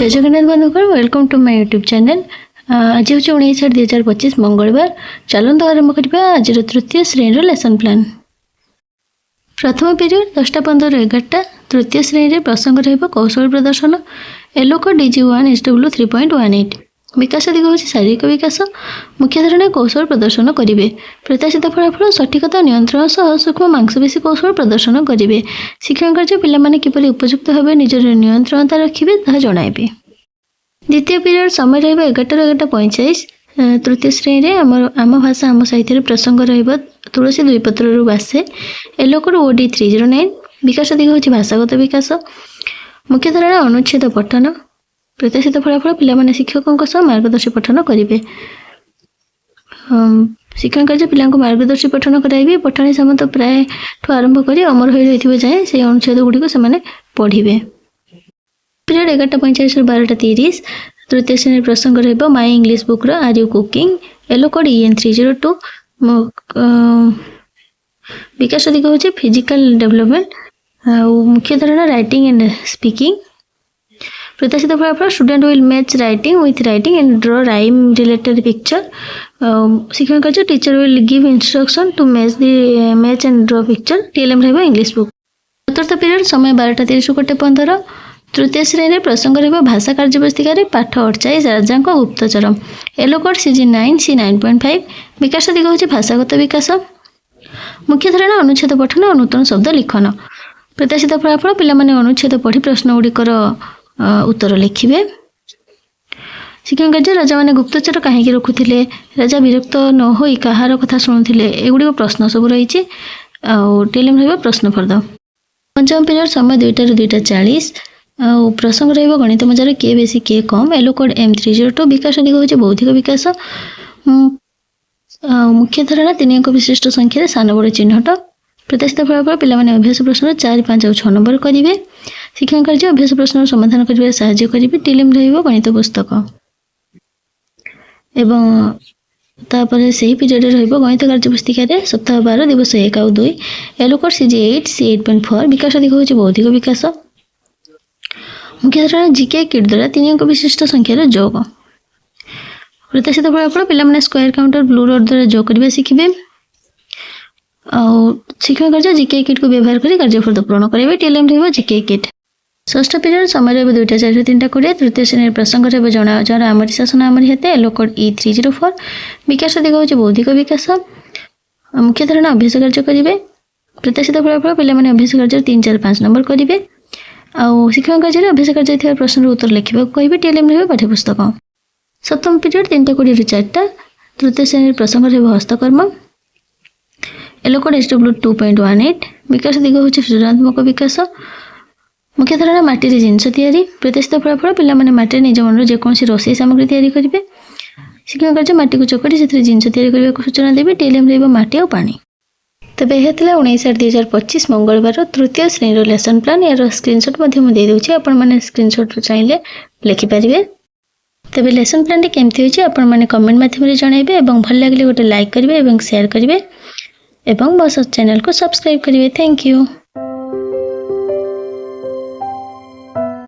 जय जगन्नाथ बंधुकर welcome to my YouTube channel. आज हूँ 19/8/2025 मंगलवार। चलते आरंभ करवा आज तृतीय श्रेणी लेसन प्लान। प्रथम पीरियड 10:15 ରୁ 11ଟା। तृतीय श्रेणी प्रसंग रौशल प्रदर्शन एलोको DG1 SW 3.18। विकास दिग हूँ शारीरिक विकास। मुख्य धारणा कौशल प्रदर्शन करेंगे। प्रत्याशित फलाफल सठिकता नियंत्रण सह सूक्ष्म मांसपेशी कौशल प्रदर्शन करेंगे। शिक्षण कार्य पिलामाने किपरि उपयुक्त भाव निजर नियंत्रणता रखिए ताहा जणाइबे। द्वितीय पीरियड समय रहिबा 11 ରୁ 11:45। तृतीय श्रेणी आम भाषा आम साहित्य प्रसंग रहिबा तुलसी द्विपत्र बासे एलोको OD 309। विकास दिग हूँ भाषागत विकास। मुख्य धारणा अनुच्छेद पठन। प्रत्याशित फलाफल पिलामाने शिक्षकों सह मार्गदर्शी पठन करेंगे। शिक्षण कार्य पिला मार्गदर्शी पठन कराइबे। पठाणी समत प्राय आरंभ कर अमर हो रही जाए से अनुच्छेद गुड़िक से पढ़े। पीरियड 11:45 ରୁ 12:30। तृतीय श्रेणी प्रसंग रहिबा my English book are you cooking एलोको EN 302। विकास दिग हूँ फिजिकल डेवलपमेंट। मुख्य धारणा राइटिंग एंड स्पीकिंग। प्रत्याशित फलाफल student will match writing with writing and draw rhyme related picture. शिक्षण कार्य teacher will give instruction to match and draw picture. TLM रहिबा इंग्लिश बुक। चतुर्थ पीरियड समय 12:30 ରୁ 1:15। तृतीय श्रेणी प्रसंग रहिबा भाषा कार्यपुस्तिका पाठ 48 राजा गुप्तचर एलोको CG 9 C 9.5। विकास दिग हूँ भाषागत विकास। मुख्य धारणा अनुच्छेद पठन और नूतन शब्द लिखन। प्रत्याशित फलाफल पिलामाने अनुच्छेद पढ़ी प्रश्न गुड़िकर उत्तर लिखिबे। शिक्षण कार्य राजा माने गुप्तचर कहीं रखुले, राजा विरक्त न हो कहार कथा शुणुले, एगुड़ी प्रश्न सब रही। TLM रहिबा प्रश्न फर्द। पंचम पीरियड समय 2ଟା ରୁ 2:40। प्रसंग रहिबा गणित मजार किए बेसी किए कम एलोको M 302। विकास दिग हूँ बौद्धिक विकास। मुख्य धारणा 3 अंक विशिष्ट संख्यार सान बड़ चिन्हट। प्रत्याशित फलाफल पिलामाने अभ्यास प्रश्न 4, 5 और 6 नंबर करेंगे। शिक्षण कार्य अभ्यास प्रश्न समाधान करेंगे साहाय्य करेंगे। TLM रहिबा गणित पुस्तक। एवं तापर से ही पीरियड रहिबा गणित कार्य पुस्तिका सप्ताह 12 दिवस 1 और 2 एलोको CG 8 C 8.4। विकास दिग हूँ बौद्धिक विकास। मुख्य धारणा GK किट द्वारा 3 अंक विशिष्ट संख्यार जोग। प्रत्याशित फलाफल पिलामाने स्क्वायर काउंटर ब्लू रोड द्वारा जोग करवा शिखिबे। शिक्षण कार्य GK किट को व्यवहार कर कार्यफल पूर्ण करेंगे। TLM रहिबा GK किट। षष्ठ पीरियड समय रहिबा 2:04 ରୁ 3:20। तृतीय श्रेणी प्रसंग रहिबा जन आमरी शासन आमरी हेते एलोको E 304। विकास दिग हूँ बौद्धिक विकास। मुख्य धारणा अभ्यास कार्य करेंगे। प्रत्याशित फलाफल पिलामाने अभ्यास कार्य 3, 4, 5 नंबर करेंगे। शिक्षण कार्य अभ्यास कार्य प्रश्न उत्तर लिखा कहे। TLM रहिबा पाठ्यपुस्तक। सप्तम पीरियड 3:20 ରୁ 4ଟା। तृतीय श्रेणी प्रसंग रहिबा हस्तकर्म एलोको SW 2.18। विकास दिग हूँ सृजनात्मक विकास। मुख्य धारणा माटी जिनस तैयारी। प्रत्याशित फलाफल पिलामाने माटी निज मन जेकोसी रोषेई सामग्री तैयारी करेंगे। शिक्षण कार्य माटी को चकटी से जिनस तैयारी करने को सूचना देवे। TLM रहिबा माटी और पानी। तेज यह 19/8/2025 मंगलवार तृतीय श्रेणी लेसन प्लान। यार स्क्रीनशॉट दे दूँ आपण मैंने स्क्रीनशॉट चाहिए लिखिपारे। तेज लेसन प्लान केमती होती आपण मैंने कमेंट माध्यम जनइबे। भल लगे गोटे लाइक करेंगे और शेयर करेंगे और मो चैनल को सब्सक्राइब करेंगे। Thank you.